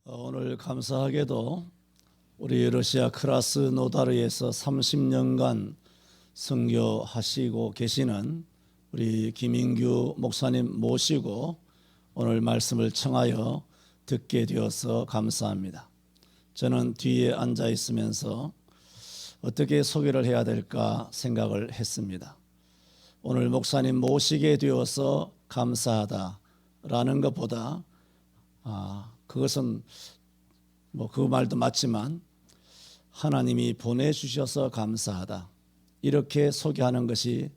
오늘 감사하게도 우리 러시아 크라스노다르에서 30년간 선교하시고 계시는 우리 김인규 목사님 모시고 오늘 말씀을 청하여 듣게 되어서 감사합니다. 저는 뒤에 앉아 있으면서 어떻게 소개를 해야 될까 생각을 했습니다. 오늘 목사님 모시게 되어서 감사하다라는 것보다 그것은 그 말도 맞지만 하나님이 보내주셔서 감사하다, 이렇게 소개하는 것이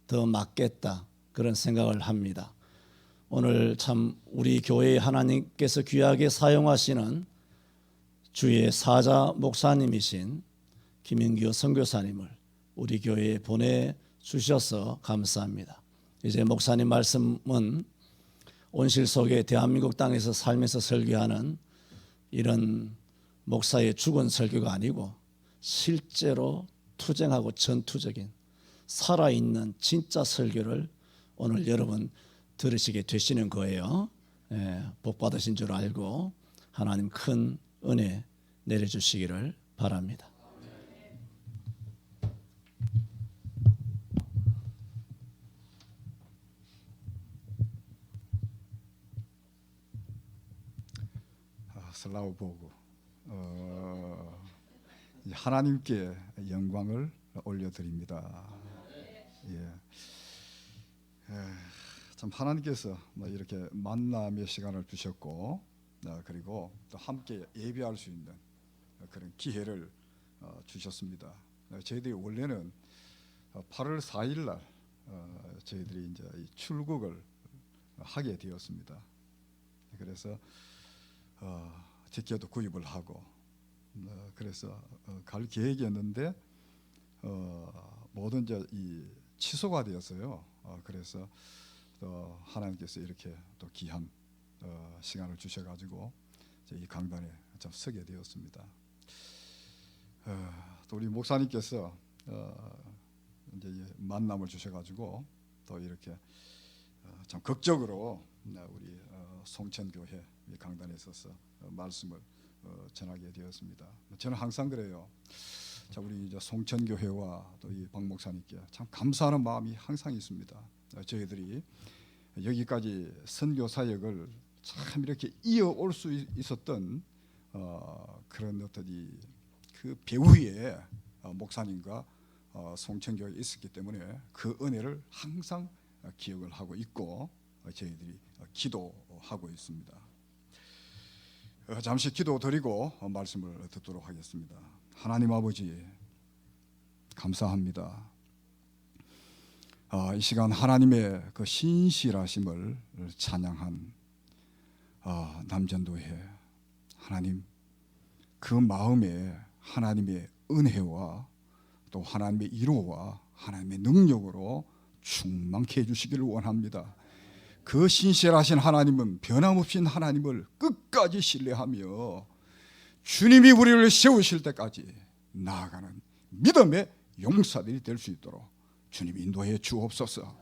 더 맞겠다, 그런 생각을 합니다. 오늘 참 우리 교회에 하나님께서 귀하게 사용하시는 주의 사자 목사님이신 김인규 선교사님을 우리 교회에 보내주셔서 감사합니다. 이제 목사님 말씀은 온실 속에 대한민국 땅에서 살면서 설교하는 이런 목사의 죽은 설교가 아니고 실제로 투쟁하고 전투적인 살아있는 진짜 설교를 오늘 여러분 들으시게 되시는 거예요. 복 받으신 줄 알고 하나님 큰 은혜 내려주시기를 바랍니다. 슬라우 보고 하나님께 영광을 올려드립니다. 참 하나님께서 이렇게 만남의 시간을 주셨고, 그리고 또 함께 예배할 수 있는 그런 기회를 주셨습니다. 저희들이 원래는 8월 4일 날 저희들이 이제 출국을 하게 되었습니다. 그래서 티켓도 구입을 하고 그래서 갈 계획이었는데 모든 이제 이 취소가 되었어요. 그래서 하나님께서 이렇게 또 귀한 시간을 주셔가지고 이 강단에 좀 서게 되었습니다. 또 우리 목사님께서 이제 만남을 주셔가지고 또 이렇게 참 극적으로 우리 송천교회 강단에 있어서 말씀을 전하게 되었습니다. 저는 항상 그래요. 자, 우리 이제 송천교회와 또 이 박 목사님께 참 감사하는 마음이 항상 있습니다. 저희들이 여기까지 선교 사역을 참 이렇게 이어올 수 있었던 그런 어떤 그 배후에 목사님과 송천교회에 있었기 때문에 그 은혜를 항상 기억을 하고 있고 저희들이 기도하고 있습니다. 잠시 기도드리고 말씀을 듣도록 하겠습니다. 하나님 아버지, 감사합니다. 이 시간 하나님의 그 신실하심을 찬양한 남전도회 하나님, 그 마음에 하나님의 은혜와 또 하나님의 위로와 하나님의 능력으로 충만케 해주시기를 원합니다. 그 신실하신 하나님은 변함없이 하나님을 끝까지 신뢰하며 주님이 우리를 세우실 때까지 나아가는 믿음의 용사들이 될 수 있도록 주님 인도해 주옵소서.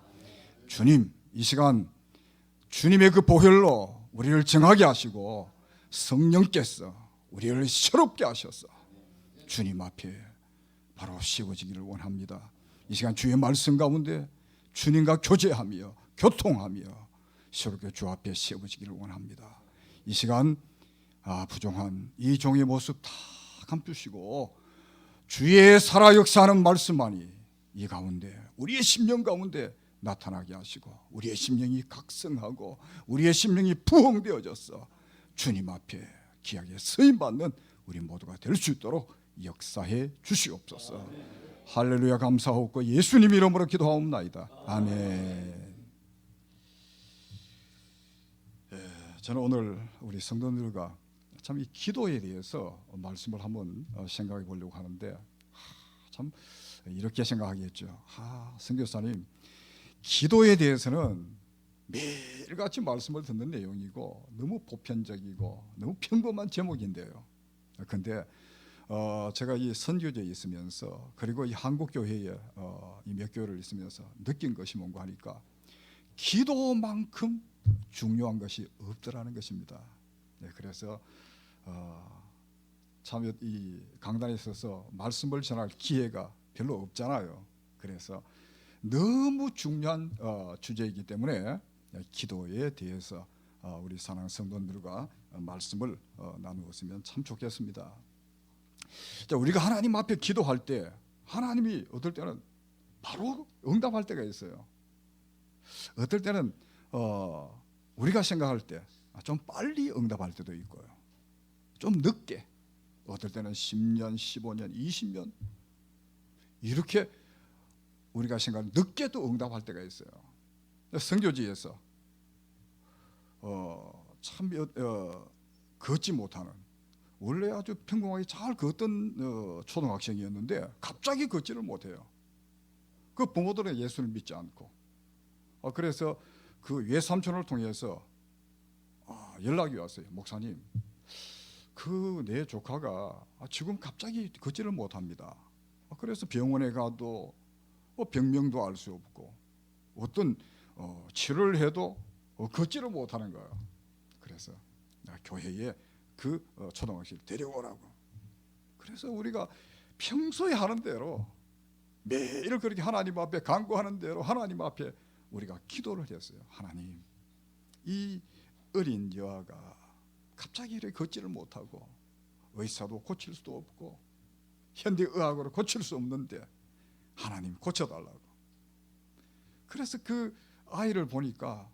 주님, 이 시간 주님의 그 보혈로 우리를 정하게 하시고 성령께서 우리를 새롭게 하셔서 주님 앞에 바로 세워지기를 원합니다. 이 시간 주의 말씀 가운데 주님과 교제하며 교통하며 새롭게 주 앞에 세워지기를 원합니다. 이 시간 부정한 이 종의 모습 다 감추시고 주의 살아 역사하는 말씀만이 이 가운데 우리의 심령 가운데 나타나게 하시고 우리의 심령이 각성하고 우리의 심령이 부흥되어져서 주님 앞에 귀하게 쓰임받는 우리 모두가 될 수 있도록 역사해 주시옵소서. 할렐루야. 감사하옵고 예수님 이름으로 기도하옵나이다. 아멘. 저는 오늘 우리 성도들과 참 이 기도에 대해서 말씀을 한번 생각해 보려고 하는데, 참 이렇게 생각하겠죠. 선교사님, 기도에 대해서는 매일같이 말씀을 듣는 내용이고 너무 보편적이고 너무 평범한 제목인데요. 그런데 제가 이 선교제에 있으면서 그리고 이 한국교회에 이 몇 교회를 있으면서 느낀 것이 뭔가 하니까 기도만큼 중요한 것이 없더라는 것입니다. 그래서 참 이 강단에 있어서 말씀을 전할 기회가 별로 없잖아요. 그래서 너무 중요한 주제이기 때문에 기도에 대해서 우리 사랑하는 성도들과 말씀을 나누었으면 참 좋겠습니다. 자, 우리가 하나님 앞에 기도할 때 하나님이 어떨 때는 바로 응답할 때가 있어요. 어떨 때는 우리가 생각할 때 좀 빨리 응답할 때도 있고요. 좀 늦게, 어떨 때는 10년, 15년, 20년 이렇게 우리가 생각할 늦게도 응답할 때가 있어요. 선교지에서 참 걷지 못하는, 원래 아주 평범하게 잘 걷던 초등학생이었는데 갑자기 걷지를 못해요. 그 부모들은 예수를 믿지 않고 그래서 그 외삼촌을 통해서 연락이 왔어요. 목사님, 그 내 조카가 지금 갑자기 걷지를 못합니다. 그래서 병원에 가도 병명도 알 수 없고 어떤 치료를 해도 걷지를 못하는 거예요. 그래서 교회에 그 초등학생을 데려오라고. 그래서 우리가 평소에 하는 대로 매일 그렇게 하나님 앞에 간구하는 대로 하나님 앞에 우리가 기도를 했어요. 하나님, 이 어린 여아가 갑자기 이렇게 걷지를 못하고 의사도 고칠 수도 없고 현대의학으로 고칠 수 없는데 하나님 고쳐달라고. 그래서 그 아이를 보니까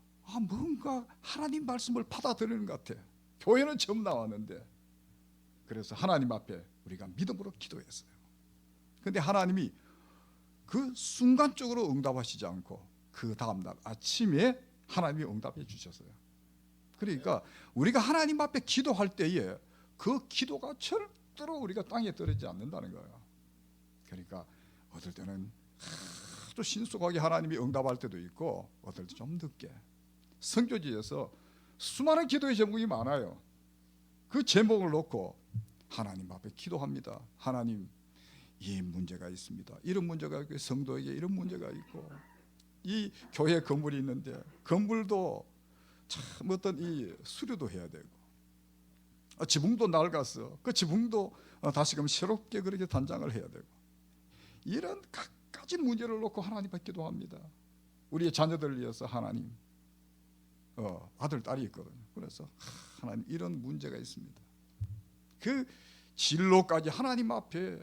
뭔가 하나님 말씀을 받아들이는 것 같아. 교회는 처음 나왔는데. 그래서 하나님 앞에 우리가 믿음으로 기도했어요. 그런데 하나님이 그 순간적으로 응답하시지 않고 그 다음날 아침에 하나님이 응답해 주셨어요. 그러니까 우리가 하나님 앞에 기도할 때에 그 기도가 절대로 우리가 땅에 떨어지지 않는다는 거예요. 그러니까 어떨 때는 아주 신속하게 하나님이 응답할 때도 있고 어떨 때 좀 늦게. 선교지에서 수많은 기도의 제목이 많아요. 그 제목을 놓고 하나님 앞에 기도합니다. 하나님, 이 문제가 있습니다. 이런 문제가 있고 성도에게 이런 문제가 있고 이 교회 건물이 있는데 건물도 참 어떤 이 수료도 해야 되고 지붕도 낡았어. 그 지붕도 다시금 새롭게 그렇게 단장을 해야 되고 이런 각가지 문제를 놓고 하나님 앞에 기도합니다. 우리의 자녀들을 위해서 하나님, 아들 딸이 있거든요. 그래서 하나님, 이런 문제가 있습니다. 그 진로까지 하나님 앞에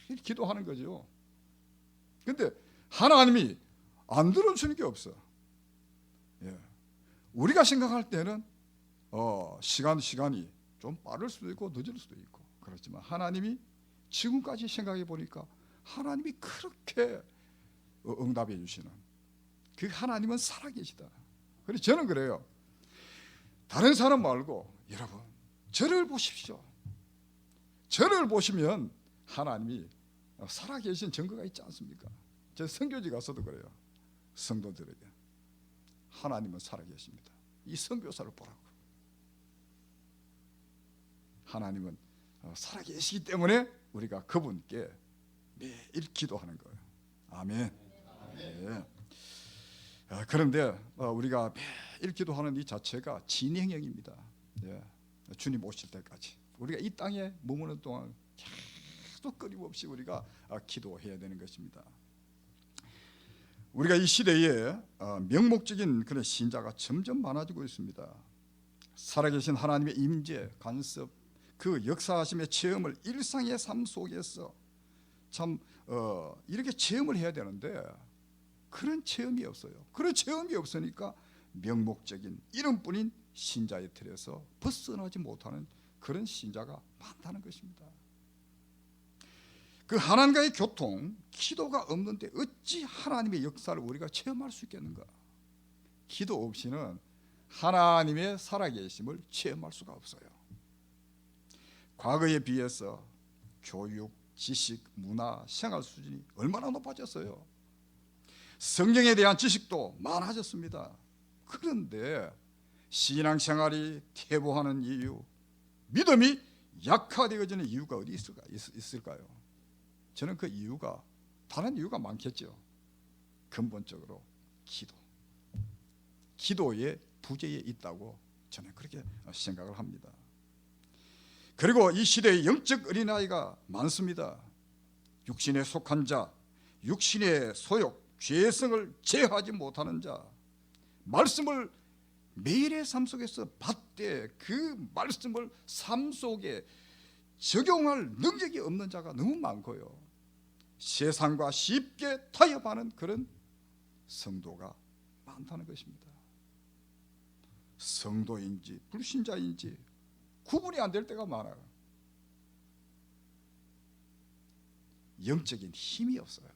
매일 기도하는 거죠. 근데 하나님이 안 들어주는 게 없어. 예. 우리가 생각할 때는 시간이 좀 빠를 수도 있고 늦을 수도 있고 그렇지만 하나님이 지금까지 생각해 보니까 하나님이 그렇게 응답해 주시는 그 하나님은 살아계시다. 그래서 저는 그래요. 다른 사람 말고 여러분 저를 보십시오. 저를 보시면 하나님이 살아계신 증거가 있지 않습니까? 제 선교지 가서도 그래요. 성도들에게 하나님은 살아계십니다. 이 선교사를 보라고. 하나님은 살아계시기 때문에 우리가 그분께 매일 기도하는 거예요. 아멘. 네. 그런데 우리가 매일 기도하는 이 자체가 진행형입니다. 네. 주님 오실 때까지 우리가 이 땅에 머무는 동안 계속 끊임없이 우리가 기도해야 되는 것입니다. 우리가 이 시대에 명목적인 그런 신자가 점점 많아지고 있습니다. 살아계신 하나님의 임재, 간섭, 그 역사하심의 체험을 일상의 삶 속에서 참 이렇게 체험을 해야 되는데 그런 체험이 없어요. 그런 체험이 없으니까 명목적인 이름뿐인 신자의 틀에서 벗어나지 못하는 그런 신자가 많다는 것입니다. 그 하나님과의 교통, 기도가 없는데 어찌 하나님의 역사를 우리가 체험할 수 있겠는가? 기도 없이는 하나님의 살아계심을 체험할 수가 없어요. 과거에 비해서 교육, 지식, 문화, 생활 수준이 얼마나 높아졌어요. 성경에 대한 지식도 많아졌습니다. 그런데 신앙생활이 퇴보하는 이유, 믿음이 약화되어지는 이유가 어디 있을까요? 저는 그 이유가 다른 이유가 많겠죠. 근본적으로 기도의 부재에 있다고 저는 그렇게 생각을 합니다. 그리고 이 시대에 영적 어린아이가 많습니다. 육신에 속한 자, 육신의 소욕, 죄성을 제어하지 못하는 자, 말씀을 매일의 삶 속에서 받되 그 말씀을 삶 속에 적용할 능력이 없는 자가 너무 많고요. 세상과 쉽게 타협하는 그런 성도가 많다는 것입니다. 성도인지 불신자인지 구분이 안 될 때가 많아요. 영적인 힘이 없어요.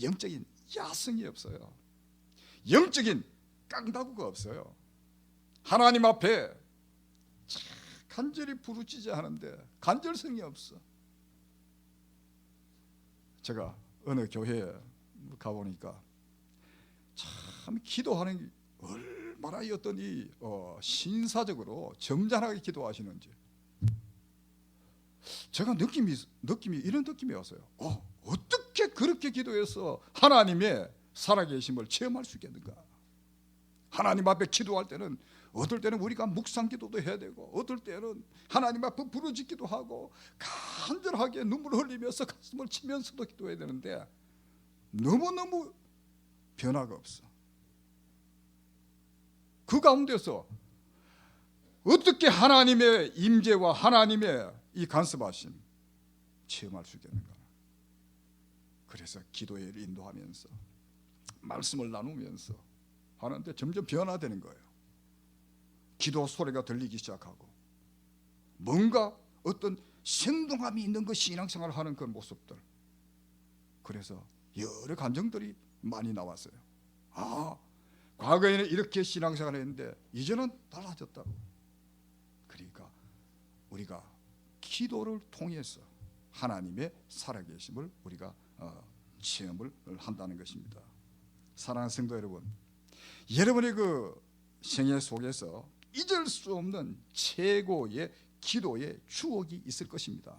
영적인 야성이 없어요. 영적인 깡다구가 없어요. 하나님 앞에 간절히 부르짖어 하는데 간절성이 없어. 제가 어느 교회에 가보니까 참 기도하는 게 얼마나 어떤 신사적으로 점잖하게 기도하시는지 제가 느낌이 이런 느낌이 왔어요. 어떻게 그렇게 기도해서 하나님의 살아계심을 체험할 수 있겠는가? 하나님 앞에 기도할 때는 어떨 때는 우리가 묵상 기도도 해야 되고 어떨 때는 하나님 앞에 부르짖기도 하고 간절하게 눈물을 흘리면서 가슴을 치면서도 기도해야 되는데 너무너무 변화가 없어. 그 가운데서 어떻게 하나님의 임재와 하나님의 이 간섭하심 체험할 수 있겠는가? 그래서 기도에 인도하면서 말씀을 나누면서 하는데 점점 변화되는 거예요. 기도 소리가 들리기 시작하고 뭔가 어떤 생동함이 있는 그 신앙생활을 하는 그 모습들. 그래서 여러 감정들이 많이 나왔어요. 과거에는 이렇게 신앙생활을 했는데 이제는 달라졌다고. 그러니까 우리가 기도를 통해서 하나님의 살아계심을 우리가 체험을 한다는 것입니다. 사랑하는 성도 여러분, 여러분의 그 생애 속에서 잊을 수 없는 최고의 기도의 추억이 있을 것입니다.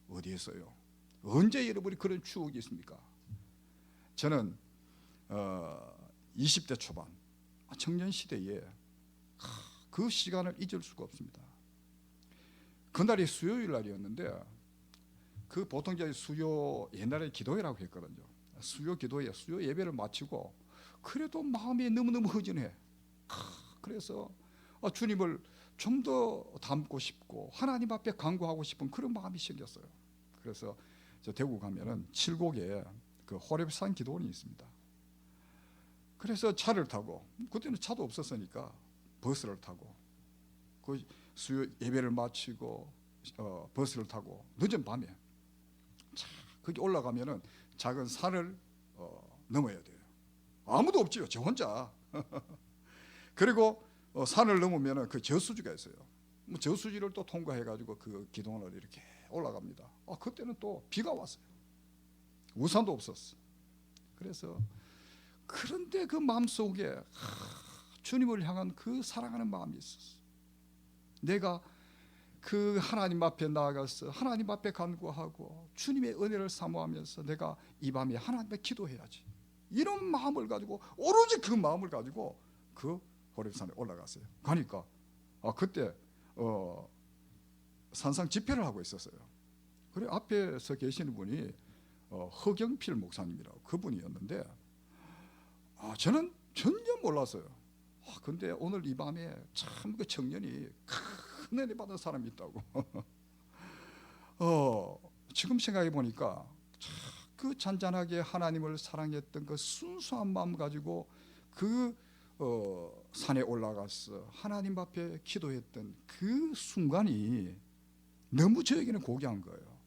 어디에서요? 언제 여러분이 그런 추억이 있습니까? 저는 20대 초반 청년 시대에 그 시간을 잊을 수가 없습니다. 그날이 수요일 날이었는데 그 보통 이제 수요 옛날에 기도회라고 했거든요. 수요 기도회, 수요 예배를 마치고 그래도 마음이 너무너무 허전해. 그래서 주님을 좀 더 닮고 싶고 하나님 앞에 간구하고 싶은 그런 마음이 생겼어요. 그래서 저 대구 가면은 칠곡에 그 호렙산 기도원이 있습니다. 그래서 차를 타고 그때는 차도 없었으니까 버스를 타고 그 수요 예배를 마치고 버스를 타고 늦은 밤에 거기 올라가면은 작은 산을 넘어야 돼요. 아무도 없지요. 저 혼자. 그리고 산을 넘으면은 그 저수지가 있어요. 저수지를 또 통과해가지고 그 기도원을 이렇게 올라갑니다. 그때는 또 비가 왔어요. 우산도 없었어. 그래서 그런데 그 마음속에 주님을 향한 그 사랑하는 마음이 있었어. 내가 그 하나님 앞에 나아가서 하나님 앞에 간구하고 주님의 은혜를 사모하면서 내가 이 밤에 하나님께 기도해야지. 이런 마음을 가지고 오로지 그 마음을 가지고 그 호렙산에 올라갔어요. 가니까 그때 산상 집회를 하고 있었어요. 그래 앞에서 계시는 분이 허경필 목사님이라고 그분이었는데 저는 전혀 몰랐어요. 근데 오늘 이 밤에 참 그 청년이 큰 은혜 받은 사람이 있다고. 지금 생각해 보니까 그 잔잔하게 하나님을 사랑했던 그 순수한 마음 가지고 그 산에 올라가서 하나님 앞에 기도했던 그 순간이 너무 저에게는 고귀한 거예요.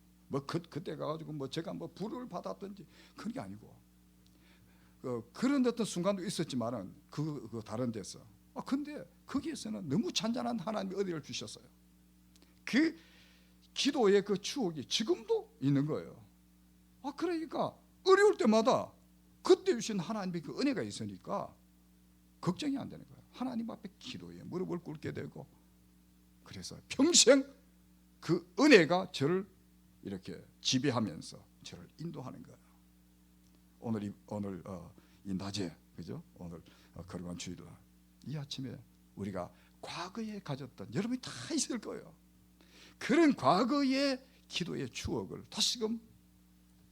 그때 가가지고 제가 불을 받았든지 그런 게 아니고 그런 어떤 순간도 있었지만은 그 다른 데서 근데 거기에서는 너무 잔잔한 하나님의 은혜를 주셨어요. 그 기도의 그 추억이 지금도 있는 거예요. 그러니까 어려울 때마다 그때 주신 하나님의 그 은혜가 있으니까 걱정이 안 되는 거예요. 하나님 앞에 기도에 무릎을 꿇게 되고 그래서 평생 그 은혜가 저를 이렇게 지배하면서 저를 인도하는 거예요. 오늘 이 낮에 그죠? 오늘 거룩한 주일날 이 아침에 우리가 과거에 가졌던 여러분이 다 있을 거예요. 그런 과거의 기도의 추억을 다시금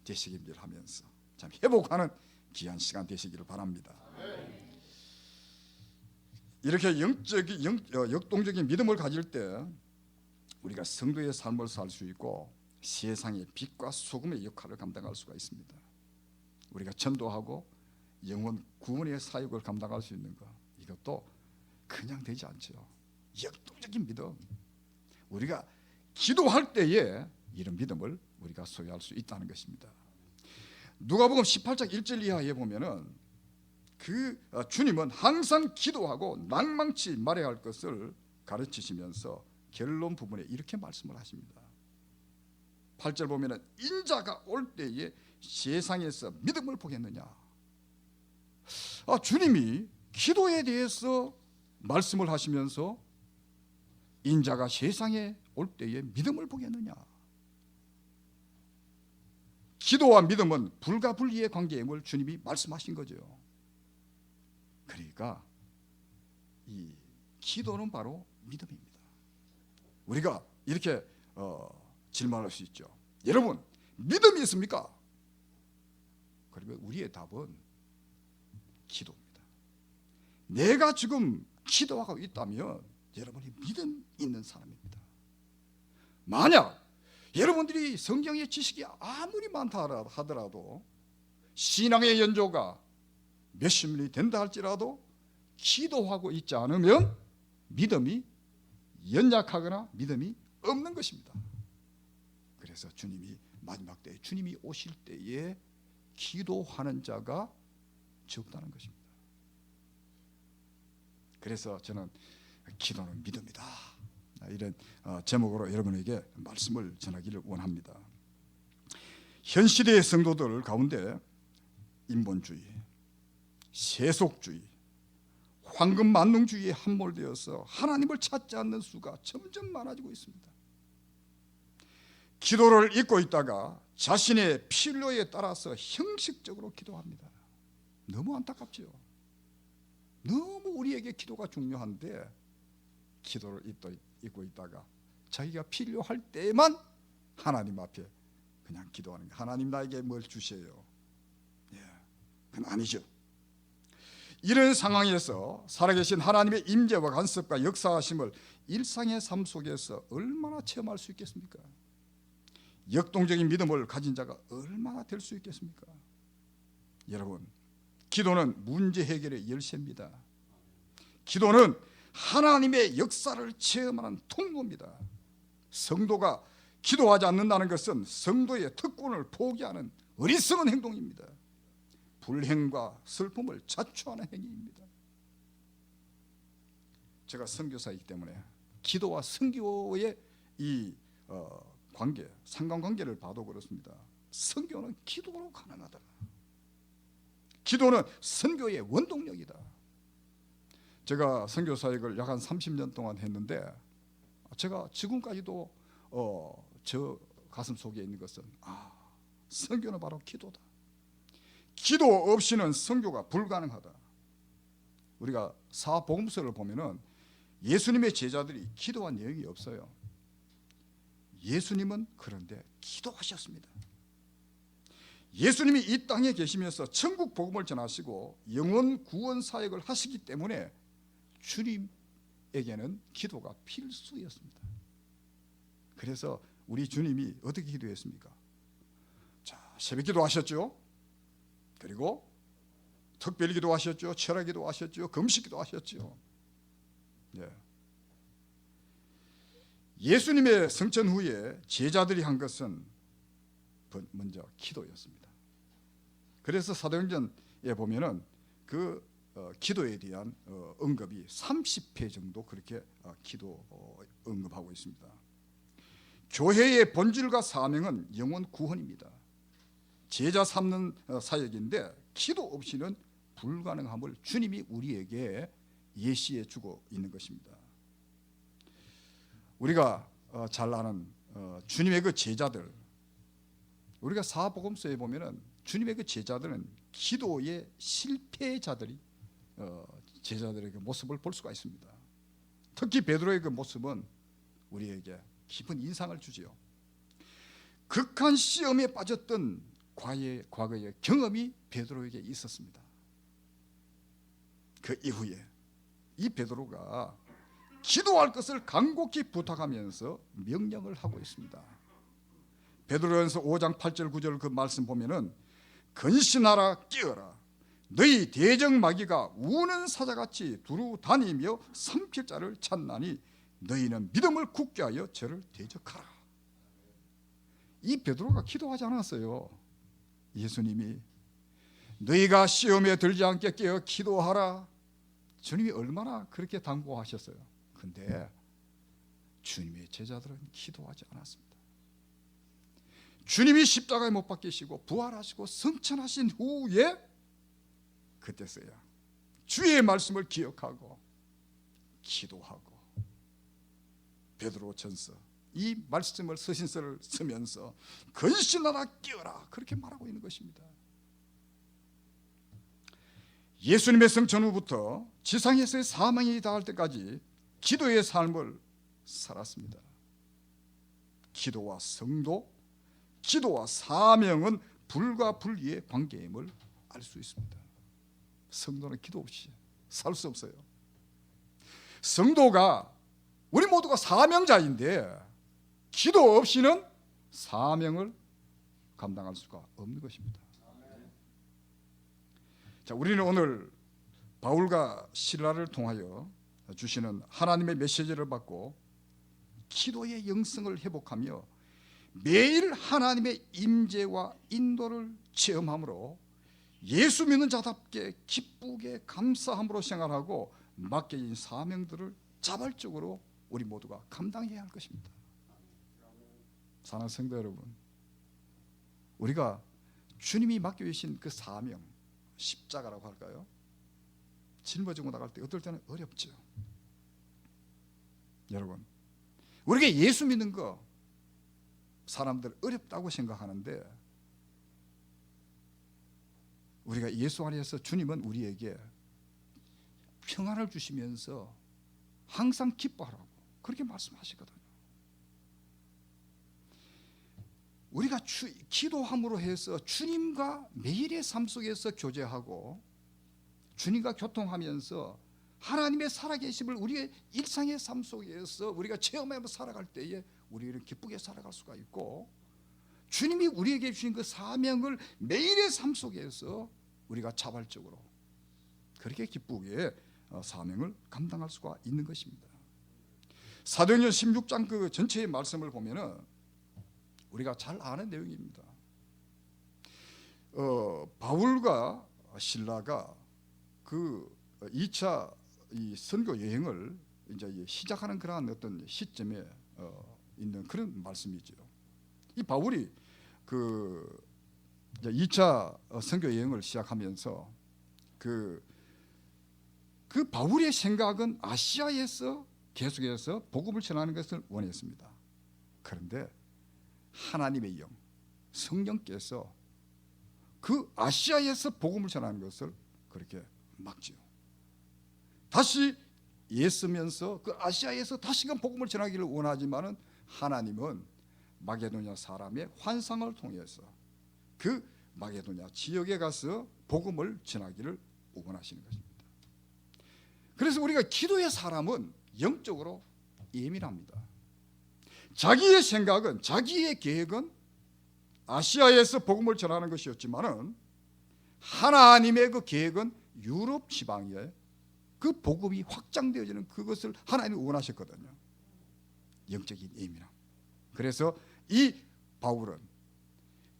되새김질하면서 참 회복하는 귀한 시간 되시기를 바랍니다. 이렇게 역동적인 믿음을 가질 때 우리가 성도의 삶을 살 수 있고 세상의 빛과 소금의 역할을 감당할 수가 있습니다. 우리가 전도하고 영혼 구원의 사역을 감당할 수 있는 것, 이것도 그냥 되지 않죠. 역동적인 믿음, 우리가 기도할 때에 이런 믿음을 우리가 소유할 수 있다는 것입니다. 누가복음 18장 1절 이하에 보면은 주님은 항상 기도하고 낭망치 말해야 할 것을 가르치시면서 결론 부분에 이렇게 말씀을 하십니다. 8절 보면은 인자가 올 때에 세상에서 믿음을 보겠느냐. 주님이 기도에 대해서 말씀을 하시면서 인자가 세상에 올 때에 믿음을 보겠느냐. 기도와 믿음은 불가분리의 관계임을 주님이 말씀하신 거죠. 그러니까 이 기도는 바로 믿음입니다. 우리가 이렇게 질문할 수 있죠. 여러분, 믿음이 있습니까? 그러면 우리의 답은 기도입니다. 내가 지금 기도하고 있다면 여러분이 믿음 있는 사람입니다. 만약 여러분들이 성경의 지식이 아무리 많다 하더라도 신앙의 연조가 몇십 년이 된다 할지라도 기도하고 있지 않으면 믿음이 연약하거나 믿음이 없는 것입니다. 그래서 주님이 마지막 때에 주님이 오실 때에 기도하는 자가 적다는 것입니다. 그래서 저는 기도는 믿음이다, 이런 제목으로 여러분에게 말씀을 전하기를 원합니다. 현 시대의 성도들 가운데 인본주의, 세속주의, 황금만능주의에 함몰되어서 하나님을 찾지 않는 수가 점점 많아지고 있습니다. 기도를 잊고 있다가 자신의 필요에 따라서 형식적으로 기도합니다. 너무 안타깝죠. 너무 우리에게 기도가 중요한데 기도를 잊고 있다가 자기가 필요할 때만 하나님 앞에 그냥 기도하는 거예요. 하나님 나에게 뭘 주세요. 그건 아니죠. 이런 상황에서 살아계신 하나님의 임재와 간섭과 역사하심을 일상의 삶 속에서 얼마나 체험할 수 있겠습니까? 역동적인 믿음을 가진 자가 얼마나 될 수 있겠습니까? 여러분, 기도는 문제 해결의 열쇠입니다. 기도는 하나님의 역사를 체험하는 통로입니다. 성도가 기도하지 않는다는 것은 성도의 특권을 포기하는 어리석은 행동입니다. 불행과 슬픔을 자초하는 행위입니다. 제가 선교사이기 때문에 기도와 선교의 이 관계, 상관관계를 봐도 그렇습니다. 선교는 기도로 가능하다. 기도는 선교의 원동력이다. 제가 선교 사역을 약 한 30년 동안 했는데 제가 지금까지도 저 가슴 속에 있는 것은 선교는 바로 기도다. 기도 없이는 선교가 불가능하다. 우리가 사복음서를 보면은 예수님의 제자들이 기도한 내용이 없어요. 예수님은 그런데 기도하셨습니다. 예수님이 이 땅에 계시면서 천국 복음을 전하시고 영혼 구원 사역을 하시기 때문에 주님에게는 기도가 필수였습니다. 그래서 우리 주님이 어떻게 기도했습니까? 자, 새벽 기도하셨죠. 그리고 특별 기도하셨죠. 철학 기도하셨죠. 금식 기도하셨죠. 예수님의 승천 후에 제자들이 한 것은 먼저 기도였습니다. 그래서 사도행전에 보면은 그 기도에 대한 언급이 30회 정도 그렇게 기도 언급하고 있습니다. 교회의 본질과 사명은 영혼 구원입니다. 제자 삼는 사역인데 기도 없이는 불가능함을 주님이 우리에게 예시해 주고 있는 것입니다. 우리가 잘 아는 주님의 그 제자들, 우리가 사복음서에 보면은 주님의 그 제자들은 기도의 실패자들이 제자들의 그 모습을 볼 수가 있습니다. 특히 베드로의 그 모습은 우리에게 깊은 인상을 주지요. 극한 시험에 빠졌던 과거의 경험이 베드로에게 있었습니다. 그 이후에 이 베드로가 기도할 것을 간곡히 부탁하면서 명령을 하고 있습니다. 베드로전서 5장 8절 9절 그 말씀 보면은 근신하라 깨어라 너희 대적 마귀가 우는 사자같이 두루 다니며 삼킬 자를 찾나니 너희는 믿음을 굳게 하여 저를 대적하라. 이 베드로가 기도하지 않았어요. 예수님이 너희가 시험에 들지 않게 깨어 기도하라. 주님이 얼마나 그렇게 당부하셨어요. 근데 주님의 제자들은 기도하지 않았습니다. 주님이 십자가에 못 박히시고 부활하시고 승천하신 후에 그때서야 주의 말씀을 기억하고 기도하고 베드로전서 이 말씀을 서신서를 쓰면서 근신하라 깨어라 그렇게 말하고 있는 것입니다. 예수님의 승천 후부터 지상에서의 사망이 닿을 때까지 기도의 삶을 살았습니다. 기도와 성도, 기도와 사명은 불과 불리의 관계임을 알 수 있습니다. 성도는 기도 없이 살 수 없어요. 성도가 우리 모두가 사명자인데 기도 없이는 사명을 감당할 수가 없는 것입니다. 자, 우리는 오늘 바울과 실라를 통하여 주시는 하나님의 메시지를 받고 기도의 영성을 회복하며 매일 하나님의 임재와 인도를 체험함으로 예수 믿는 자답게 기쁘게 감사함으로 생활하고 맡겨진 사명들을 자발적으로 우리 모두가 감당해야 할 것입니다. 사랑하는 성도 여러분, 우리가 주님이 맡겨주신 그 사명, 십자가라고 할까요? 짊어지고 나갈 때 어떨 때는 어렵죠. 여러분, 우리가 예수 믿는 거 사람들 어렵다고 생각하는데 우리가 예수 안에서 주님은 우리에게 평안을 주시면서 항상 기뻐하라고 그렇게 말씀하시거든요. 우리가 기도함으로 해서 주님과 매일의 삶 속에서 교제하고 주님과 교통하면서 하나님의 살아계심을 우리의 일상의 삶 속에서 우리가 체험하며 살아갈 때에 우리는 기쁘게 살아갈 수가 있고 주님이 우리에게 주신 그 사명을 매일의 삶 속에서 우리가 자발적으로 그렇게 기쁘게 사명을 감당할 수가 있는 것입니다. 사도행전 16장 그 전체의 말씀을 보면은 우리가 잘 아는 내용입니다. 바울과 실라가 그 2차 이 선교 여행을 이제 시작하는 그러한 어떤 시점에 있는 그런 말씀이죠. 이 바울이 그 2차 선교 여행을 시작하면서 그 바울의 생각은 아시아에서 계속해서 복음을 전하는 것을 원했습니다. 그런데 하나님의 영, 성령께서 그 아시아에서 복음을 전하는 것을 그렇게 막지요. 다시 애쓰면서 그 아시아에서 다시금 복음을 전하기를 원하지만은 하나님은 마게도냐 사람의 환상을 통해서 그 마게도냐 지역에 가서 복음을 전하기를 원하시는 것입니다. 그래서 우리가 기도의 사람은 영적으로 예민합니다. 자기의 생각은 자기의 계획은 아시아에서 복음을 전하는 것이었지만은 하나님의 그 계획은 유럽 지방에 그 복음이 확장되어지는 그것을 하나님이 원하셨거든요. 영적인 예민함. 그래서 이 바울은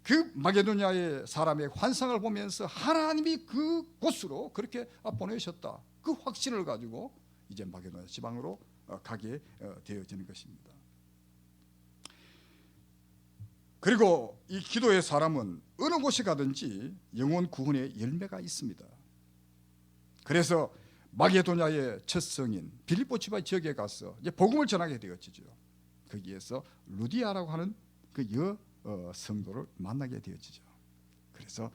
그 마게도냐의 사람의 환상을 보면서 하나님이 그곳으로 그렇게 보내셨다. 그 확신을 가지고 이제 마게도냐 지방으로 가게 되어지는 것입니다. 그리고 이 기도의 사람은 어느 곳에 가든지 영혼 구원의 열매가 있습니다. 그래서 마게도냐의 첫 성인 빌립보 지파 지역에 가서 이제 복음을 전하게 되었지요. 거기에서 루디아라고 하는 그 성도를 만나게 되었지요. 그래서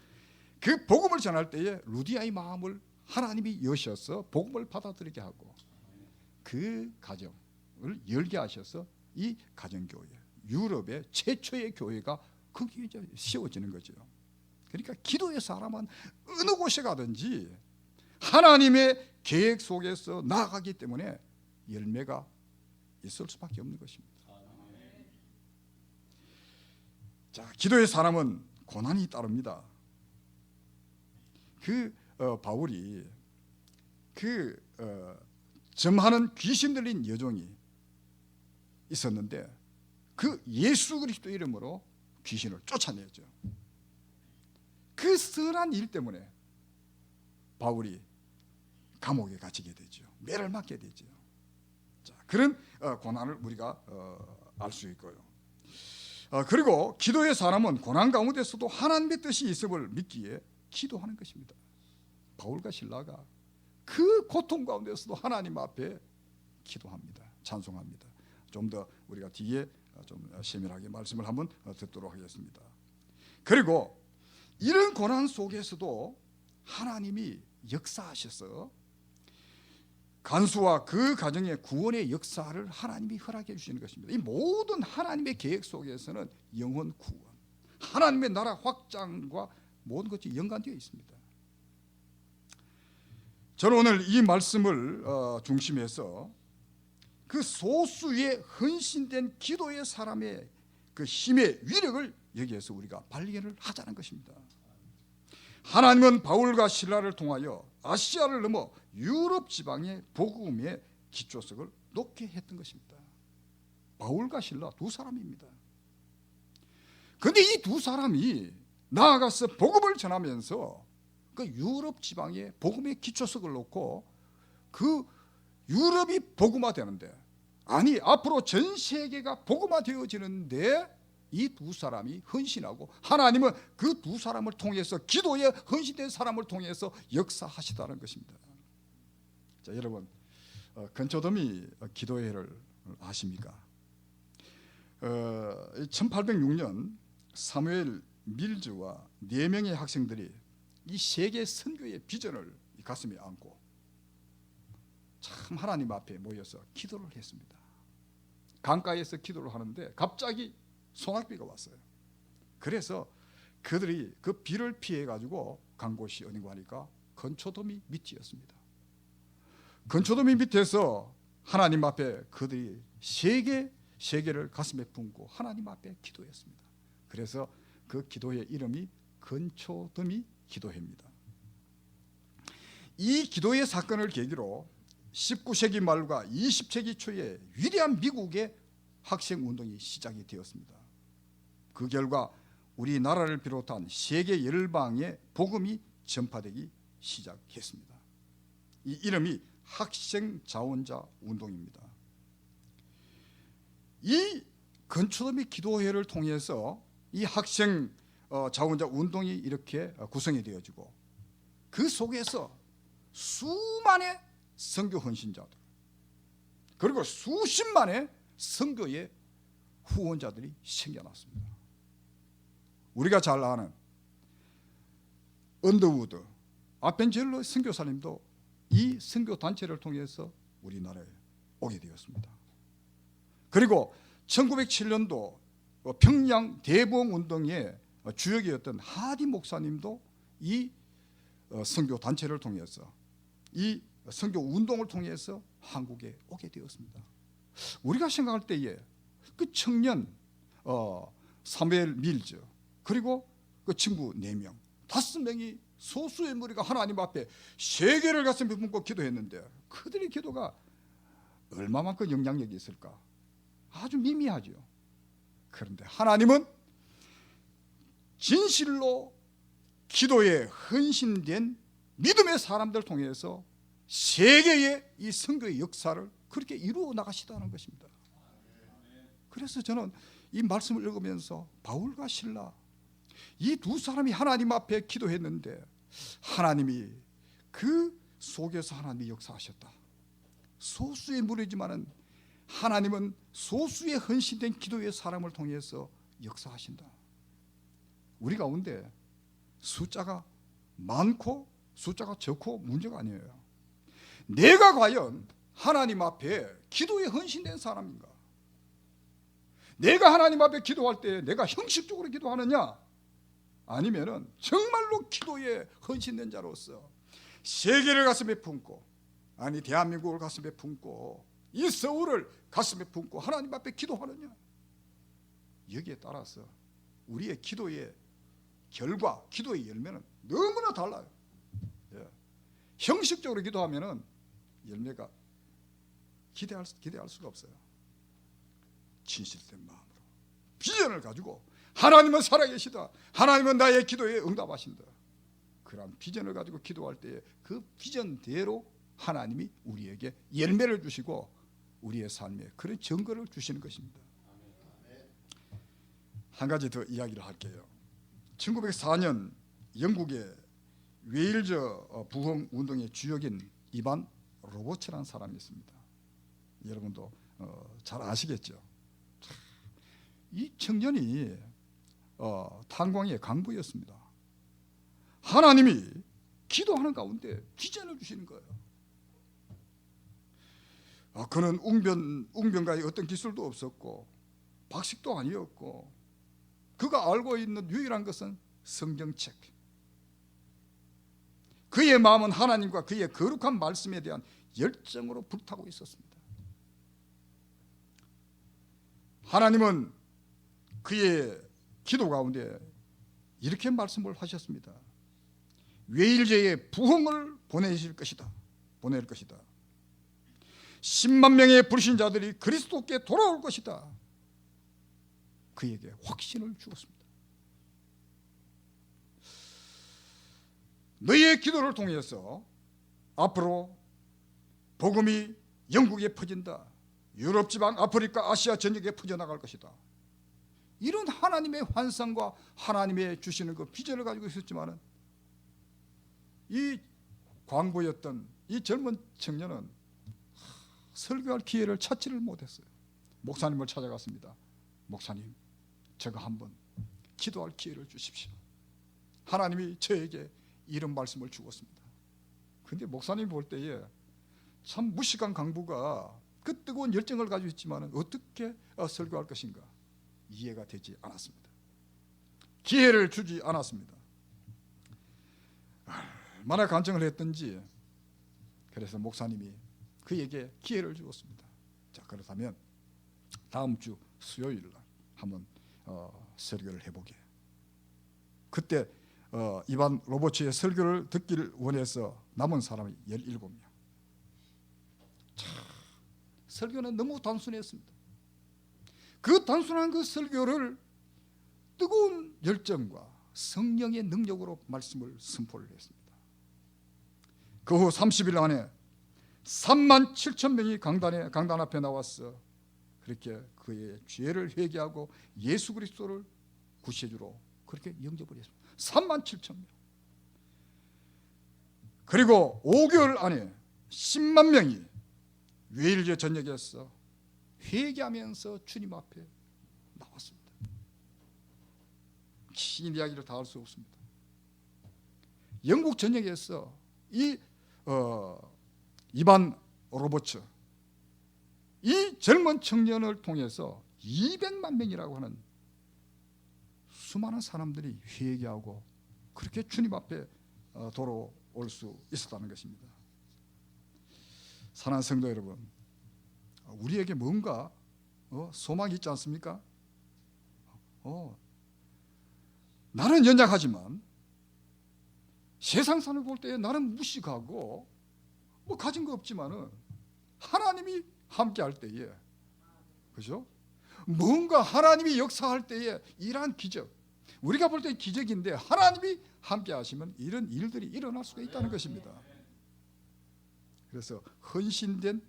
그 복음을 전할 때에 루디아의 마음을 하나님이 여셔서 복음을 받아들이게 하고 그 가정을 열게 하셔서 이 가정교회, 유럽의 최초의 교회가 거기에 이제 세워지는 거죠. 그러니까 기도의 사람은 어느 곳에 가든지 하나님의 계획 속에서 나아가기 때문에 열매가 있을 수밖에 없는 것입니다. 자, 기도의 사람은 고난이 따릅니다. 바울이 점하는 귀신 들린 여종이 있었는데 그 예수 그리스도 이름으로 귀신을 쫓아내죠. 그 선한 일 때문에 바울이 감옥에 갇히게 되죠. 매를 맞게 되죠. 자, 그런 고난을 우리가 알 수 있고요. 그리고 기도의 사람은 고난 가운데서도 하나님의 뜻이 있음을 믿기에 기도하는 것입니다. 바울과 실라가 그 고통 가운데서도 하나님 앞에 기도합니다. 찬송합니다. 좀 더 우리가 뒤에 좀 세밀하게 말씀을 한번 듣도록 하겠습니다. 그리고 이런 고난 속에서도 하나님이 역사하셔서 간수와 그 가정의 구원의 역사를 하나님이 허락해 주시는 것입니다. 이 모든 하나님의 계획 속에서는 영혼 구원, 하나님의 나라 확장과 모든 것이 연관되어 있습니다. 저는 오늘 이 말씀을 중심해서 그 소수의 헌신된 기도의 사람의 그 힘의 위력을 여기에서 우리가 발견을 하자는 것입니다. 하나님은 바울과 실라를 통하여 아시아를 넘어 유럽 지방의 복음의 기초석을 놓게 했던 것입니다. 바울과 실라 두 사람입니다. 그런데 이 두 사람이 나아가서 복음을 전하면서 그 유럽 지방의 복음의 기초석을 놓고 그 유럽이 복음화되는데, 아니 앞으로 전 세계가 복음화되어지는데 이 두 사람이 헌신하고 하나님은 그 두 사람을 통해서 기도에 헌신된 사람을 통해서 역사하시다는 것입니다. 자, 여러분 건초더미 기도회를 아십니까? 1806년 사무엘 밀즈와 4명의 학생들이 이 세계 선교의 비전을 가슴에 안고 참 하나님 앞에 모여서 기도를 했습니다. 강가에서 기도를 하는데 갑자기 소나기가 왔어요. 그래서 그들이 그 비를 피해 가지고 간 곳이 어딘가 하니까 건초더미 밑이었습니다. 건초더미 밑에서 하나님 앞에 그들이 세계를 가슴에 품고 하나님 앞에 기도했습니다. 그래서 그 기도의 이름이 건초더미 기도회입니다. 이 기도의 사건을 계기로 19세기 말과 20세기 초에 위대한 미국의 학생 운동이 시작이 되었습니다. 그 결과 우리나라를 비롯한 세계 열방에 복음이 전파되기 시작했습니다. 이 이름이 학생 자원자 운동입니다. 이 건초더미 기도회를 통해서 이 학생 자원자 운동이 이렇게 구성이 되어지고 그 속에서 수만의 선교 헌신자들 그리고 수십만의 선교의 후원자들이 생겨났습니다. 우리가 잘 아는 언더우드 아펜젤러 선교사님도 이 선교 단체를 통해서 우리나라에 오게 되었습니다. 그리고 1907년도 평양 대부흥 운동의 주역이었던 하디 목사님도 이 선교 단체를 통해서 이 선교 운동을 통해서 한국에 오게 되었습니다. 우리가 생각할 때에 그 청년 사무엘 밀즈 그리고 그 친구 4명, 5명이 소수의 무리가 하나님 앞에 세계를 가슴에 품고 기도했는데 그들의 기도가 얼마만큼 영향력이 있을까? 아주 미미하죠. 그런데 하나님은 진실로 기도에 헌신된 믿음의 사람들 통해서 세계의 이 선교의 역사를 그렇게 이루어 나가시다는 것입니다. 그래서 저는 이 말씀을 읽으면서 바울과 실라 이 두 사람이 하나님 앞에 기도했는데 하나님이 그 속에서 하나님이 역사하셨다. 소수의 무리지만은 하나님은 소수의 헌신된 기도의 사람을 통해서 역사하신다. 우리 가운데 숫자가 많고 숫자가 적고 문제가 아니에요. 내가 과연 하나님 앞에 기도에 헌신된 사람인가? 내가 하나님 앞에 기도할 때 내가 형식적으로 기도하느냐, 아니면은 정말로 기도에 헌신된 자로서 세계를 가슴에 품고, 아니 대한민국을 가슴에 품고 이 서울을 가슴에 품고 하나님 앞에 기도하느냐, 여기에 따라서 우리의 기도의 결과, 기도의 열매는 너무나 달라요. 예. 형식적으로 기도하면은 열매가 기대할 수가 없어요. 진실된 마음으로 비전을 가지고 하나님은 살아계시다, 하나님은 나의 기도에 응답하신다, 그런 비전을 가지고 기도할 때에 그 비전대로 하나님이 우리에게 열매를 주시고 우리의 삶에 그런 증거를 주시는 것입니다. 한 가지 더 이야기를 할게요. 1904년 영국의 웨일즈 부흥 운동의 주역인 이반 로버츠라는 사람이 있습니다. 여러분도 잘 아시겠죠. 이 청년이 탄광의 강부였습니다. 하나님이 기도하는 가운데 비전을 주시는 거예요. 그는 웅변가의 어떤 기술도 없었고 박식도 아니었고, 그가 알고 있는 유일한 것은 성경책. 그의 마음은 하나님과 그의 거룩한 말씀에 대한 열정으로 불타고 있었습니다. 하나님은 그의 기도 가운데 이렇게 말씀을 하셨습니다. 웨일즈의 부흥을 보낼 것이다. 10만 명의 불신자들이 그리스도께 돌아올 것이다. 그에게 확신을 주었습니다. 너희의 기도를 통해서 앞으로 복음이 영국에 퍼진다, 유럽 지방, 아프리카, 아시아 전역에 퍼져나갈 것이다. 이런 하나님의 환상과 하나님의 주시는 그 비전을 가지고 있었지만은 이 광부였던 이 젊은 청년은 설교할 기회를 찾지를 못했어요. 목사님을 찾아갔습니다. 목사님, 제가 한번 기도할 기회를 주십시오. 하나님이 저에게 이런 말씀을 주었습니다. 그런데 목사님 볼 때에 참 무식한 강부가 그 뜨거운 열정을 가지고 있지만 어떻게 설교할 것인가 이해가 되지 않았습니다. 기회를 주지 않았습니다. 얼마나 간청을 했던지, 그래서 목사님이 그에게 기회를 주었습니다. 자, 그렇다면 다음 주 수요일 날 한번 설교를 해보게. 그때 이반 로버츠의 설교를 듣기를 원해서 남은 사람이 17명. 설교는 너무 단순했습니다. 그 단순한 그 설교를 뜨거운 열정과 성령의 능력으로 말씀을 선포를 했습니다. 그 후 30일 안에 3만 7천 명이 강단 앞에 나와서 그렇게 그의 죄를 회개하고 예수 그리스도를 구세주로 그렇게 영접을 했습니다. 3만 7천 명. 그리고 5개월 안에 10만 명이 웨일즈 전역에서 회개하면서 주님 앞에 나왔습니다. 긴 이야기를 다 할 수 없습니다. 영국 전역에서 이 이반 로버츠, 이 젊은 청년을 통해서 200만 명이라고 하는 수많은 사람들이 회개하고 그렇게 주님 앞에 돌아올 수 있었다는 것입니다. 사랑하는 성도 여러분, 우리에게 뭔가 소망이 있지 않습니까? 나는 연약하지만 세상산을 볼 때 나는 무식하고 뭐 가진 거 없지만은 하나님이 함께 할 때에, 그죠? 뭔가 하나님이 역사할 때에 이러한 기적, 우리가 볼 때 기적인데 하나님이 함께 하시면 이런 일들이 일어날 수가 있다는 것입니다. 그래서 헌신된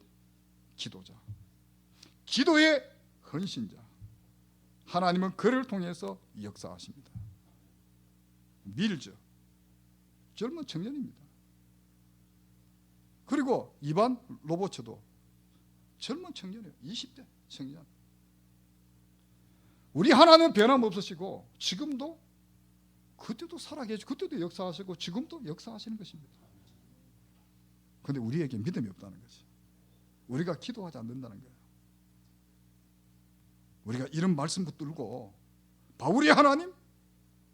기도자, 기도의 헌신자, 하나님은 그를 통해서 역사하십니다. 밀저, 젊은 청년입니다. 그리고 이반 로버츠도 젊은 청년이에요. 20대 청년. 우리 하나님은 변함없으시고 지금도, 그때도 살아계시고 그때도 역사하시고 지금도 역사하시는 것입니다. 그런데 우리에게 믿음이 없다는 거지. 우리가 기도하지 않는다는 거예요. 우리가 이런 말씀 붙들고 바울의 하나님,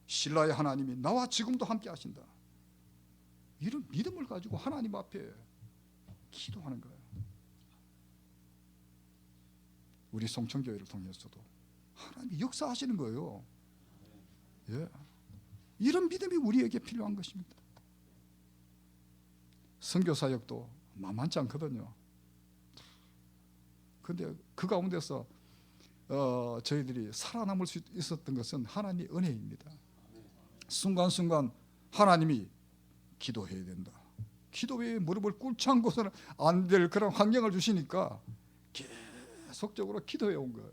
신라의 하나님이 나와 지금도 함께 하신다, 이런 믿음을 가지고 하나님 앞에 기도하는 거예요. 우리 송천교회를 통해서도 하나님이 역사하시는 거예요. 예. 이런 믿음이 우리에게 필요한 것입니다. 선교사역도 만만치 않거든요. 그런데 그 가운데서 저희들이 살아남을 수 있었던 것은 하나님의 은혜입니다. 순간순간 하나님이 기도해야 된다, 기도에 무릎을 꿇지 않고서는 안 될 그런 환경을 주시니까 계속적으로 기도해 온 거예요.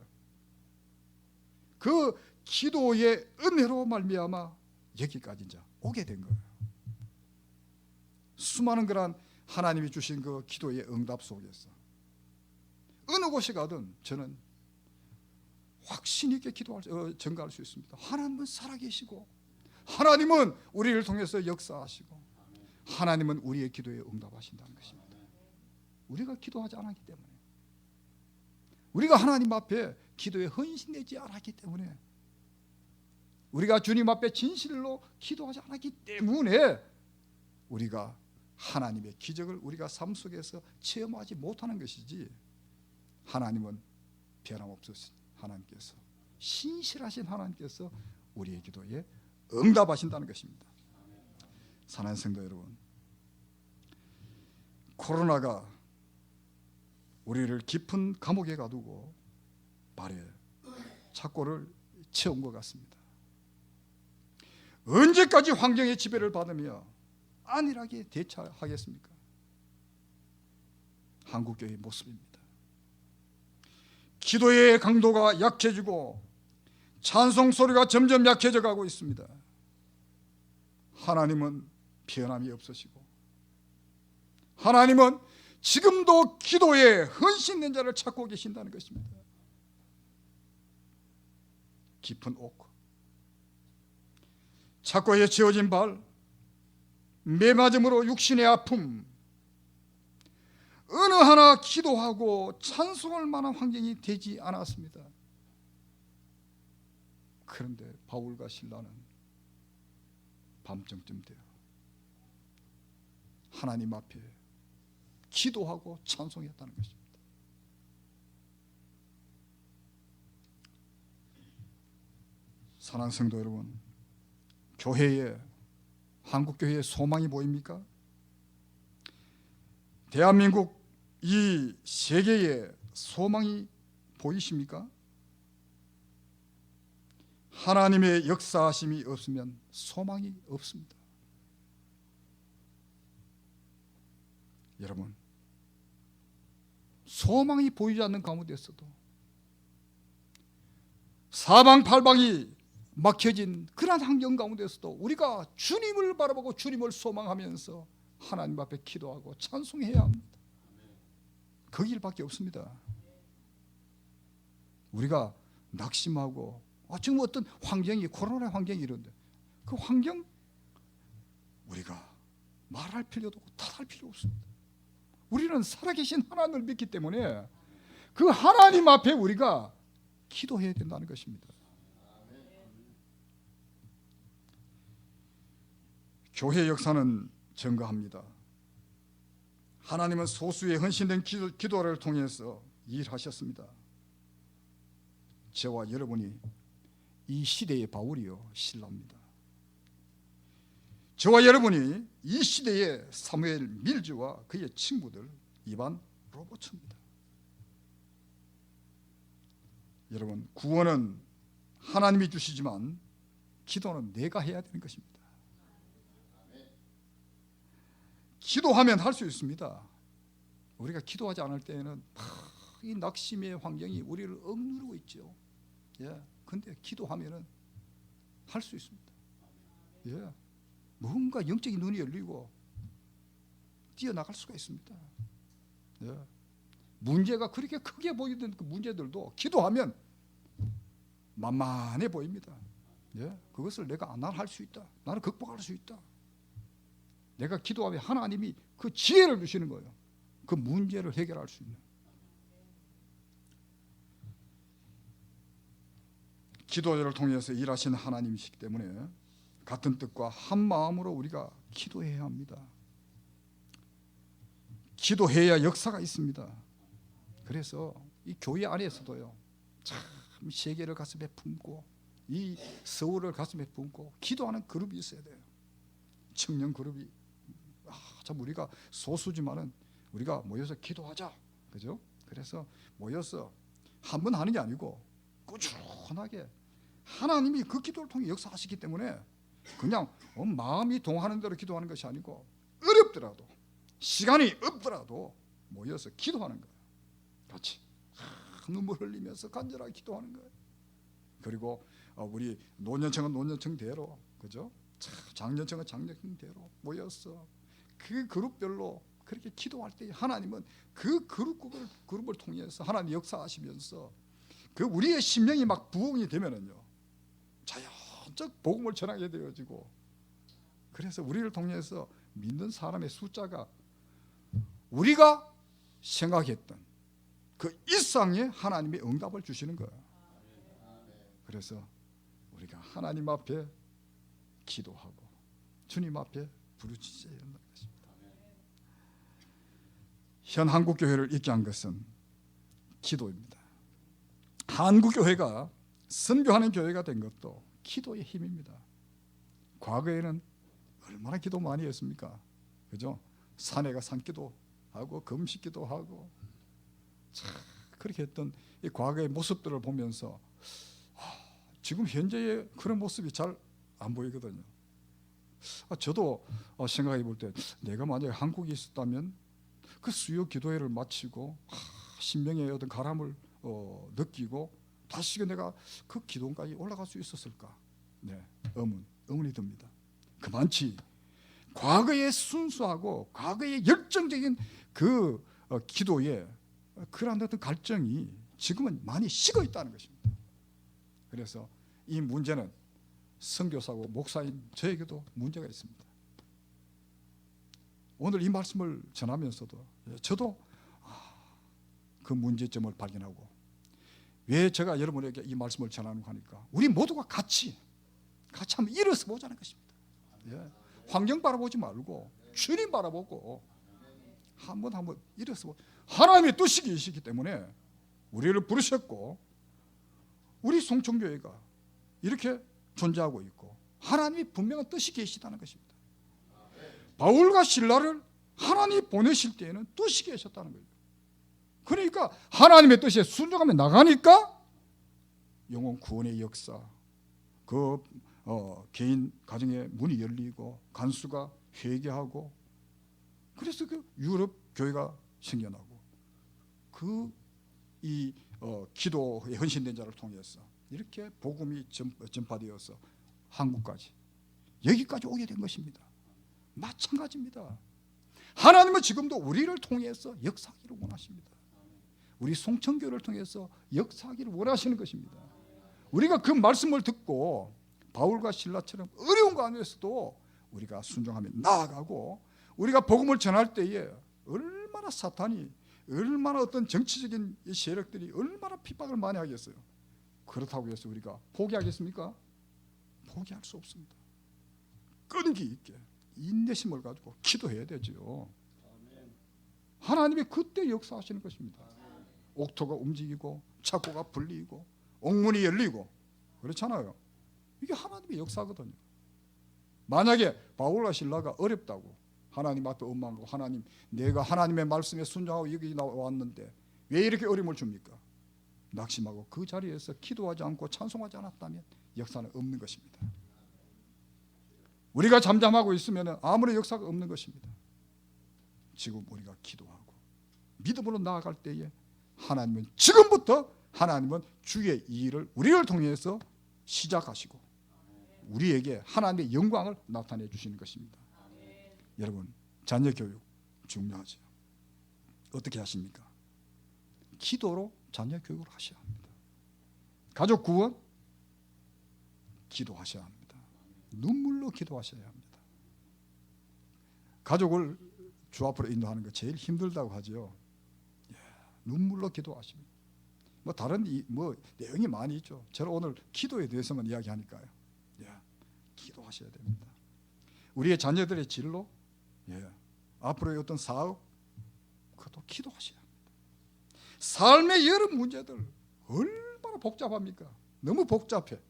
그 기도의 은혜로 말미암아 여기까지 이제 오게 된 거예요. 수많은 그런 하나님이 주신 그 기도의 응답 속에서 어느 곳에 가든 저는 확신 있게 증거할 수 있습니다. 하나님은 살아계시고, 하나님은 우리를 통해서 역사하시고, 하나님은 우리의 기도에 응답하신다는 것입니다. 우리가 기도하지 않았기 때문에, 우리가 하나님 앞에 기도에 헌신되지 않았기 때문에, 우리가 주님 앞에 진실로 기도하지 않았기 때문에 우리가 하나님의 기적을 우리가 삶 속에서 체험하지 못하는 것이지, 하나님은 변함없으신 하나님께서, 신실하신 하나님께서 우리의 기도에 응답하신다는 것입니다. 사랑하는 성도 여러분, 코로나가 우리를 깊은 감옥에 가두고 발에 착고를 채운 것 같습니다. 언제까지 환경의 지배를 받으며 안일하게 대처하겠습니까? 한국교회의 모습입니다. 기도의 강도가 약해지고 찬송 소리가 점점 약해져 가고 있습니다. 하나님은 변함이 없으시고, 하나님은 지금도 기도에 헌신된 자를 찾고 계신다는 것입니다. 깊은 옥, 착고에 채워진 발, 매맞음으로 육신의 아픔, 어느 하나 기도하고 찬송할 만한 환경이 되지 않았습니다. 그런데 바울과 실라는 밤정쯤 되어 하나님 앞에 기도하고 찬송했다는 것입니다. 사랑하는 성도 여러분, 교회에, 한국교회에 소망이 보입니까? 대한민국 이 세계에 소망이 보이십니까? 하나님의 역사하심이 없으면 소망이 없습니다. 여러분, 소망이 보이지 않는 가운데서도, 사방팔방이 막혀진 그런 환경 가운데서도 우리가 주님을 바라보고 주님을 소망하면서 하나님 앞에 기도하고 찬송해야 합니다. 그 길밖에 없습니다. 우리가 낙심하고 지금 어떤 환경이, 코로나 환경이 이런데, 그 환경 우리가 말할 필요도 없고 탓할 필요 없습니다. 우리는 살아계신 하나님을 믿기 때문에 그 하나님 앞에 우리가 기도해야 된다는 것입니다. 교회 역사는 증거합니다. 하나님은 소수의 헌신된 기도를 통해서 일하셨습니다. 저와 여러분이 이 시대의 바울이요 실라입니다. 저와 여러분이 이 시대의 사무엘 밀즈와 그의 친구들 이반 로버츠입니다. 여러분, 구원은 하나님이 주시지만 기도는 내가 해야 되는 것입니다. 기도하면 할 수 있습니다. 우리가 기도하지 않을 때에는 이 낙심의 환경이 우리를 억누르고 있죠. 근데 기도하면은 할 수 있습니다. 뭔가 영적인 눈이 열리고 뛰어나갈 수가 있습니다. 문제가 그렇게 크게 보이던 그 문제들도 기도하면 만만해 보입니다. 그것을 나는 할 수 있다. 나는 극복할 수 있다. 내가 기도하면 하나님이 그 지혜를 주시는 거예요. 그 문제를 해결할 수 있는. 기도를 통해서 일하시는 하나님이시기 때문에 같은 뜻과 한 마음으로 우리가 기도해야 합니다. 기도해야 역사가 있습니다. 그래서 이 교회 안에서도요, 참 세계를 가슴에 품고 이 서울을 가슴에 품고 기도하는 그룹이 있어야 돼요. 청년 그룹이. 참 우리가 소수지만은 우리가 모여서 기도하자, 그죠? 그래서 모여서 한 번 하는 게 아니고 꾸준하게 하나님이 그 기도를 통해 역사하시기 때문에 그냥 마음이 동하는 대로 기도하는 것이 아니고 어렵더라도 시간이 없더라도 모여서 기도하는 거예요. 같이 눈물 흘리면서 간절하게 기도하는 거예요. 그리고 우리 노년층은 노년층대로, 그죠? 장년층은 장년층대로 모여서 그 그룹별로 그렇게 기도할 때 하나님은 그 그룹을 통해서 하나님 역사하시면서 그 우리의 심령이 막 부흥이 되면은요, 자연적 복음을 전하게 되어지고, 그래서 우리를 통해서 믿는 사람의 숫자가 우리가 생각했던 그 이상의 하나님의 응답을 주시는 거예요. 그래서 우리가 하나님 앞에 기도하고 주님 앞에 부르짖어야 한다는 것입니다. 현 한국 교회를 있게 한 것은 기도입니다. 한국 교회가 선교하는 교회가 된 것도 기도의 힘입니다. 과거에는 얼마나 기도 많이 했습니까? 그죠? 산에가 산기도 하고 금식기도 하고 참 그렇게 했던 이 과거의 모습들을 보면서 지금 현재의 그런 모습이 잘 안 보이거든요. 저도 생각해 볼 때 내가 만약에 한국에 있었다면 그 수요 기도회를 마치고 신명의 어떤 가람을 느끼고 다시 내가 그 기도까지 올라갈 수 있었을까? 네, 의문이 듭니다. 그만치 과거의 순수하고 과거의 열정적인 그 기도에 그러한 어떤 갈증이 지금은 많이 식어 있다는 것입니다. 그래서 이 문제는 선교사고 목사인 저에게도 문제가 있습니다. 오늘 이 말씀을 전하면서도 저도 그 문제점을 발견하고, 왜 제가 여러분에게 이 말씀을 전하는가 하니까 우리 모두가 같이 한번 일어서 보자는 것입니다. 예. 환경 바라보지 말고 주님 바라보고 한번 일어서 보자. 하나님의 뜻이 계시기 때문에 우리를 부르셨고 우리 송천교회가 이렇게 존재하고 있고 하나님이 분명한 뜻이 계시다는 것입니다. 바울과 실라를 하나님이 보내실 때에는 뜻이 계셨다는 거예요. 그러니까 하나님의 뜻에 순종하며 나가니까 영혼 구원의 역사, 그 개인 가정의 문이 열리고 간수가 회개하고, 그래서 그 유럽 교회가 생겨나고 이 기도에 헌신된 자를 통해서 이렇게 복음이 전파되어서 한국까지 여기까지 오게 된 것입니다. 마찬가지입니다. 하나님은 지금도 우리를 통해서 역사하기를 원하십니다. 우리 송천교를 통해서 역사하기를 원하시는 것입니다. 우리가 그 말씀을 듣고 바울과 실라처럼 어려운 거 안에서도 우리가 순종하며 나아가고, 우리가 복음을 전할 때에 얼마나 사탄이, 얼마나 어떤 정치적인 세력들이 얼마나 핍박을 많이 하겠어요. 그렇다고 해서 우리가 포기하겠습니까? 포기할 수 없습니다. 끈기 있게 인내심을 가지고 기도해야 되죠. 하나님이 그때 역사하시는 것입니다. 옥토가 움직이고 착고가 풀리고 옥문이 열리고 그렇잖아요. 이게 하나님의 역사거든요. 만약에 바울과 실라가 어렵다고 하나님 앞에 원망하고, 하나님 내가 하나님의 말씀에 순종하고 여기 나왔는데 왜 이렇게 어려움을 줍니까? 낙심하고 그 자리에서 기도하지 않고 찬송하지 않았다면 역사는 없는 것입니다. 우리가 잠잠하고 있으면 아무런 역사가 없는 것입니다. 지금 우리가 기도하고 믿음으로 나아갈 때에 하나님은 지금부터 하나님은 주의 일을 우리를 통해서 시작하시고 우리에게 하나님의 영광을 나타내 주시는 것입니다. 여러분, 자녀 교육 중요하죠. 어떻게 하십니까? 기도로 자녀 교육을 하셔야 합니다. 가족 구원 기도하셔야 합니다. 눈물로 기도하셔야 합니다. 가족을 주 앞으로 인도하는 거 제일 힘들다고 하죠. 눈물로 기도하십니다. 뭐 다른 뭐 내용이 많이 있죠. 저는 오늘 기도에 대해서만 이야기하니까요. 예, 기도하셔야 됩니다. 우리의 자녀들의 진로, 예, 앞으로의 어떤 사업, 그것도 기도하셔야 합니다. 삶의 여러 문제들 얼마나 복잡합니까? 너무 복잡해.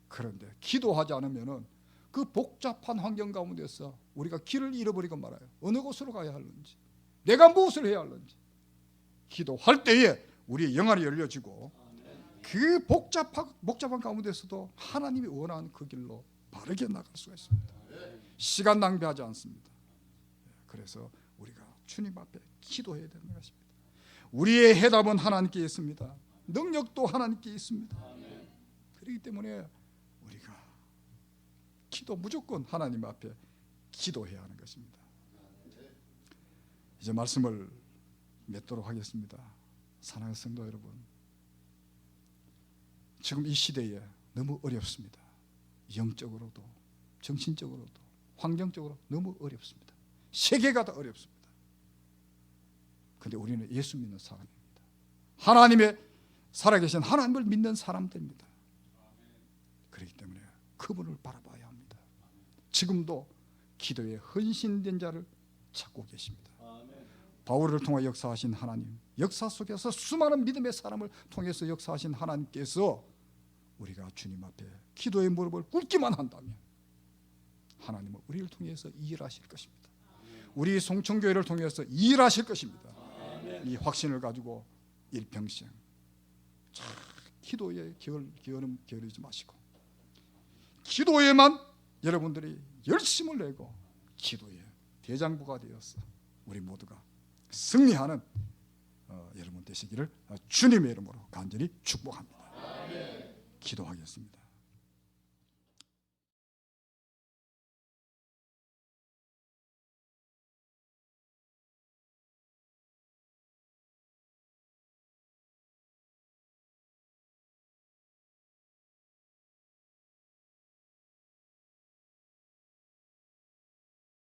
그런데 기도하지 않으면은 그 복잡한 환경 가운데서 우리가 길을 잃어버리고 말아요. 어느 곳으로 가야 하는지, 내가 무엇을 해야 하는지. 기도할 때에 우리의 영안이 열려지고 그 복잡한 가운데서도 하나님이 원하는 그 길로 바르게 나갈 수가 있습니다. 시간 낭비하지 않습니다. 그래서 우리가 주님 앞에 기도해야 되는 것입니다. 우리의 해답은 하나님께 있습니다. 능력도 하나님께 있습니다. 그렇기 때문에 우리가 기도 무조건 하나님 앞에 기도해야 하는 것입니다. 이제 말씀을 맺도록 하겠습니다. 사랑하는 성도 여러분, 지금 이 시대에 너무 어렵습니다. 영적으로도 정신적으로도 환경적으로 너무 어렵습니다. 세계가 다 어렵습니다. 그런데 우리는 예수 믿는 사람입니다. 하나님의 살아계신 하나님을 믿는 사람들입니다. 그렇기 때문에 그분을 바라봐야 합니다. 지금도 기도에 헌신된 자를 찾고 계십니다. 바울을 통해 역사하신 하나님, 역사 속에서 수많은 믿음의 사람을 통해서 역사하신 하나님께서 우리가 주님 앞에 기도의 무릎을 꿇기만 한다면 하나님은 우리를 통해서 일하실 것입니다. 우리 송천교회를 통해서 일하실 것입니다. 이 확신을 가지고 일평생 기도에 게으르지 마시고 기도에만 여러분들이 열심을 내고 기도의 대장부가 되어서 우리 모두가 승리하는 여러분 되시기를 주님의 이름으로 간절히 축복합니다. 기도하겠습니다.